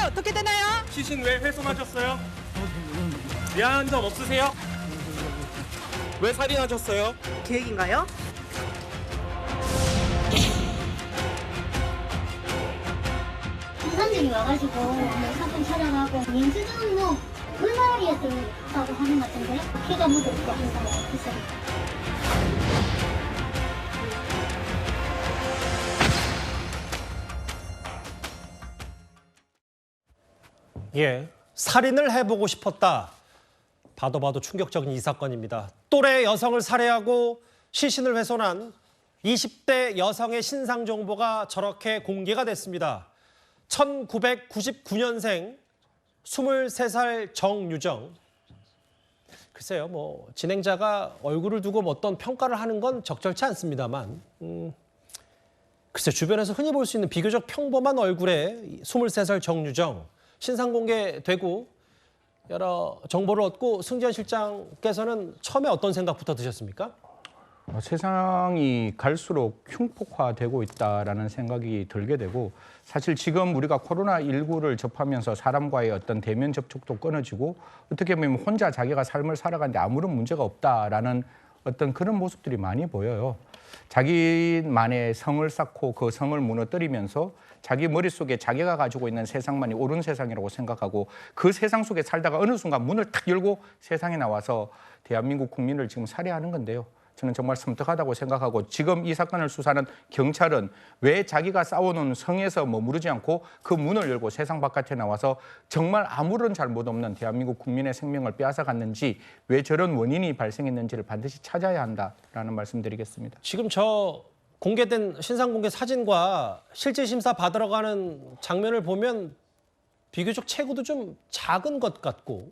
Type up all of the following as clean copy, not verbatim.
어떻게 되나요? 시신 왜 훼손하셨어요? 미안한 점 없으세요? 왜 살인하셨어요? 계획인가요? 사람들이 와가지고 뭐 사건 촬영하고 민주주의 뭐 얼마나 했다고 하는 것 같은데 피가 묻어있고 한다고 했어요. 예, 살인을 해보고 싶었다. 봐도 봐도 충격적인 이 사건입니다. 또래 여성을 살해하고 시신을 훼손한 20대 여성의 신상 정보가 저렇게 공개가 됐습니다. 1999년생 23살 정유정. 글쎄요, 뭐 진행자가 얼굴을 두고 어떤 평가를 하는 건 적절치 않습니다만 글쎄 주변에서 흔히 볼 수 있는 비교적 평범한 얼굴의 23살 정유정. 신상 공개되고 여러 정보를 얻고 승지현 실장께서는 처음에 어떤 생각부터 드셨습니까? 세상이 갈수록 흉폭화되고 있다라는 생각이 들게 되고 사실 지금 우리가 코로나19를 접하면서 사람과의 어떤 대면 접촉도 끊어지고 어떻게 보면 혼자 자기가 삶을 살아가는데 아무런 문제가 없다라는 어떤 그런 모습들이 많이 보여요. 자기만의 성을 쌓고 그 성을 무너뜨리면서 자기 머릿속에 자기가 가지고 있는 세상만이 옳은 세상이라고 생각하고 그 세상 속에 살다가 어느 순간 문을 탁 열고 세상에 나와서 대한민국 국민을 지금 살해하는 건데요. 저는 정말 섬뜩하다고 생각하고 지금 이 사건을 수사하는 경찰은 왜 자기가 쌓아놓은 성에서 머무르지 않고 그 문을 열고 세상 바깥에 나와서 정말 아무런 잘못 없는 대한민국 국민의 생명을 빼앗아갔는지 왜 저런 원인이 발생했는지를 반드시 찾아야 한다라는 말씀드리겠습니다. 지금 저 공개된 신상 공개 사진과 실제 심사 받으러 가는 장면을 보면 비교적 체구도 좀 작은 것 같고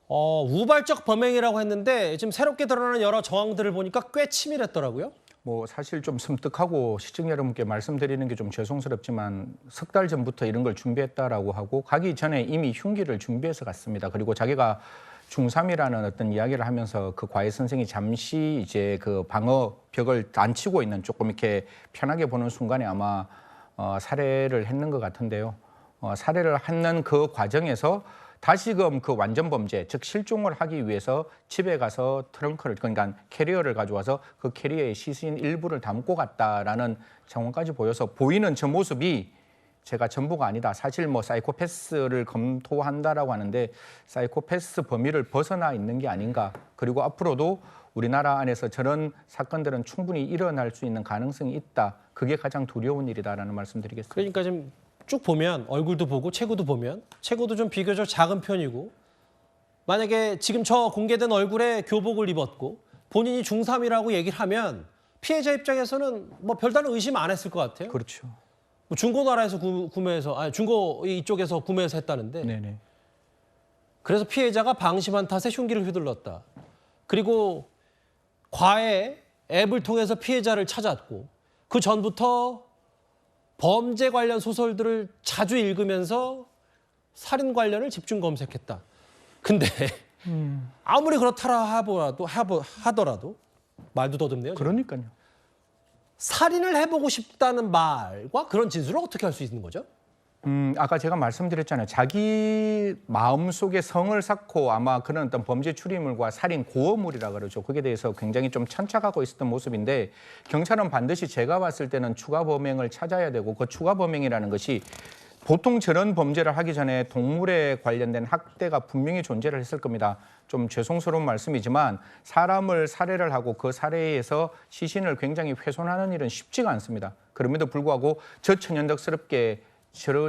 우발적 범행이라고 했는데 지금 새롭게 드러나는 여러 정황들을 보니까 꽤 치밀했더라고요. 뭐 사실 좀 섬뜩하고 시청 여러분께 말씀드리는 게 좀 죄송스럽지만 석 달 전부터 이런 걸 준비했다라고 하고 가기 전에 이미 흉기를 준비해서 갔습니다. 그리고 자기가 중3이라는 어떤 이야기를 하면서 그 과외 선생이 잠시 이제 그 방어 벽을 안 치고 있는 조금 이렇게 편하게 보는 순간에 아마 살해를 했는 것 같은데요. 살해를 하는 그 과정에서 다시금 그 완전 범죄, 즉 실종을 하기 위해서 집에 가서 트렁크를, 그러니까 캐리어를 가져와서 그 캐리어에 시신 일부를 담고 갔다라는 정황까지 보여서 보이는 저 모습이 제가 전부가 아니다. 사실 뭐 사이코패스를 검토한다라고 하는데 사이코패스 범위를 벗어나 있는 게 아닌가. 그리고 앞으로도 우리나라 안에서 저런 사건들은 충분히 일어날 수 있는 가능성이 있다. 그게 가장 두려운 일이다라는 말씀드리겠습니다. 그러니까 지금 쭉 보면 얼굴도 보고 체구도 보면 체구도 좀 비교적 작은 편이고 만약에 지금 저 공개된 얼굴에 교복을 입었고 본인이 중3이라고 얘기를 하면 피해자 입장에서는 뭐 별다른 의심 안 했을 것 같아요. 그렇죠. 뭐 중고나라에서 구매해서 중고 이쪽에서 구매해서 했다는데 네네. 그래서 피해자가 방심한 탓에 흉기를 휘둘렀다. 그리고 과외 앱을 통해서 피해자를 찾았고 그 전부터 범죄 관련 소설들을 자주 읽으면서 살인 관련을 집중 검색했다. 근데 아무리 그렇다라 하더라도 말도 더듬네요. 그러니까요. 살인을 해보고 싶다는 말과 그런 진술을 어떻게 할 수 있는 거죠? 아까 제가 말씀드렸잖아요. 자기 마음속에 성을 쌓고 아마 그런 어떤 범죄 추리물과 살인 고어물이라 그러죠. 거기에 대해서 굉장히 좀 천착하고 있었던 모습인데 경찰은 반드시 제가 봤을 때는 추가 범행을 찾아야 되고 그 추가 범행이라는 것이 보통 저런 범죄를 하기 전에 동물에 관련된 학대가 분명히 존재를 했을 겁니다. 좀 죄송스러운 말씀이지만 사람을 살해를 하고 그 살해에서 시신을 굉장히 훼손하는 일은 쉽지가 않습니다. 그럼에도 불구하고 저천연덕스럽게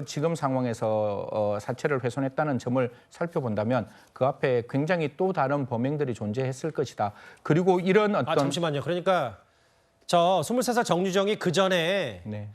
지금 상황에서 사체를 훼손했다는 점을 살펴본다면 그 앞에 굉장히 또 다른 범행들이 존재했을 것이다. 그리고 이런 어떤 잠시만요. 그러니까 저 23살 정유정이 그 전에 네.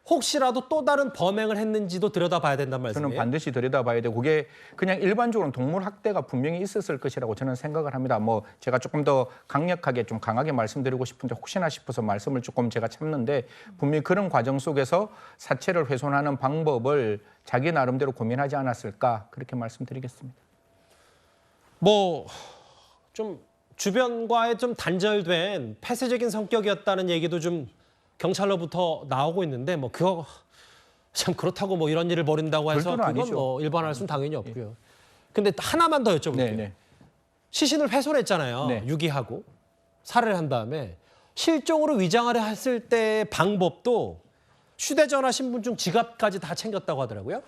혹시라도 또 다른 범행을 했는지도 들여다봐야 된단 말씀이에요? 저는 반드시 들여다봐야 되고 그게 그냥 일반적으로 동물 학대가 분명히 있었을 것이라고 저는 생각을 합니다. 뭐 제가 조금 더 강력하게 좀 강하게 말씀드리고 싶은데 혹시나 싶어서 말씀을 조금 제가 참는데 분명히 그런 과정 속에서 사체를 훼손하는 방법을 자기 나름대로 고민하지 않았을까 그렇게 말씀드리겠습니다. 뭐 좀 주변과의 좀 단절된 폐쇄적인 성격이었다는 얘기도 좀 경찰로부터 나오고 있는데 뭐 그거 참 그렇다고 뭐 이런 일을 벌인다고 해서 별도는 그건 아니죠. 뭐 일반화할 수는 당연히 없고요. 근데 하나만 더 여쭤볼게요. 네. 시신을 훼손했잖아요. 네. 유기하고 살해를 한 다음에 실종으로 위장하려 했을 때의 방법도 휴대전화, 신분증, 지갑까지 다 챙겼다고 하더라고요.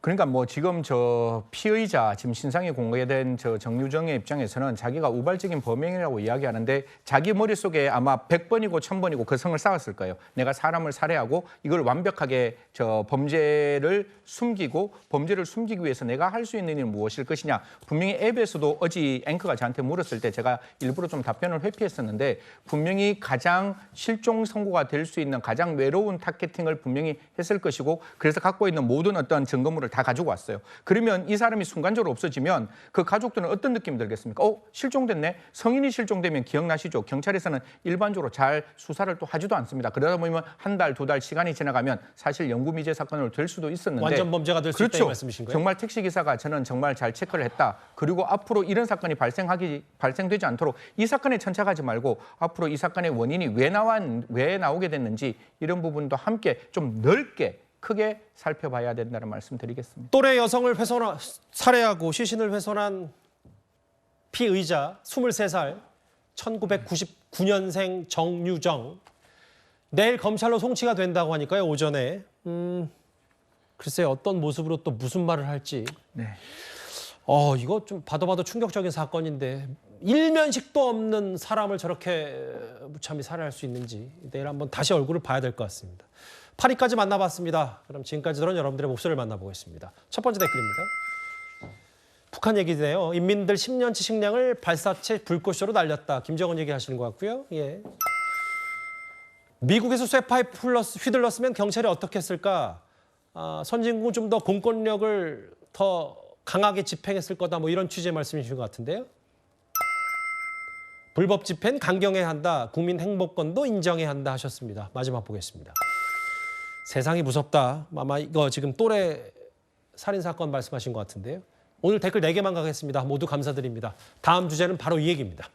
그러니까 뭐 지금 저 피의자 지금 신상이 공개된 저 정유정의 입장에서는 자기가 우발적인 범행이라고 이야기하는데 자기 머릿속에 아마 100번이고 1000번이고 그 성을 쌓았을 거예요. 내가 사람을 살해하고 이걸 완벽하게 저 범죄를 숨기기 위해서 내가 할 수 있는 일은 무엇일 것이냐. 분명히 앱에서도 어제 앵커가 저한테 물었을 때 제가 일부러 좀 답변을 회피했었는데 분명히 가장 실종 선고가 될 수 있는 가장 외로운 타겟팅을 분명히 했을 것이고 그래서 갖고 있는 모든 어떤 증거물을 다 가지고 왔어요. 그러면 이 사람이 순간적으로 없어지면 그 가족들은 어떤 느낌이 들겠습니까? 실종됐네. 성인이 실종되면 기억나시죠? 경찰에서는 일반적으로 잘 수사를 또 하지도 않습니다. 그러다 보면 한 달, 두 달 시간이 지나가면 사실 영구미제 사건으로 될 수도 있었는데 완전 범죄가 될 수 그렇죠. 있다는 말씀이신 거예요? 정말 택시기사가 저는 정말 잘 체크를 했다. 그리고 앞으로 이런 사건이 발생되지 않도록 이 사건에 천착하지 말고 앞으로 이 사건의 원인이 왜 나오게 됐는지 이런 부분도 함께 좀 넓게 크게 살펴봐야 된다는 말씀 드리겠습니다. 또래 여성을 살해하고 시신을 훼손한 피의자 23살 1999년생 정유정. 내일 검찰로 송치가 된다고 하니까요. 오전에. 글쎄요. 어떤 모습으로 또 무슨 말을 할지. 네. 이거 좀 봐도 충격적인 사건인데 일면식도 없는 사람을 저렇게 무참히 살해할 수 있는지 내일 한번 다시 얼굴을 봐야 될 것 같습니다. 파리까지 만나봤습니다. 그럼 지금까지 들은 여러분들의 목소리를 만나보겠습니다. 첫 번째 댓글입니다. 북한 얘기네요. 인민들 10년치 식량을 발사체 불꽃쇼로 날렸다. 김정은 얘기하시는 것 같고요. 예. 미국에서 쇠파이프 휘둘렀으면 경찰이 어떻게 했을까? 선진국은 좀 더 공권력을 더 강하게 집행했을 거다. 뭐 이런 취지의 말씀이신 것 같은데요. 불법 집행 강경해야 한다. 국민 행복권도 인정해야 한다 하셨습니다. 마지막 보겠습니다. 세상이 무섭다. 아마 이거 지금 또래 살인사건 말씀하신 것 같은데요. 오늘 댓글 4개만 가겠습니다. 모두 감사드립니다. 다음 주제는 바로 이 얘기입니다.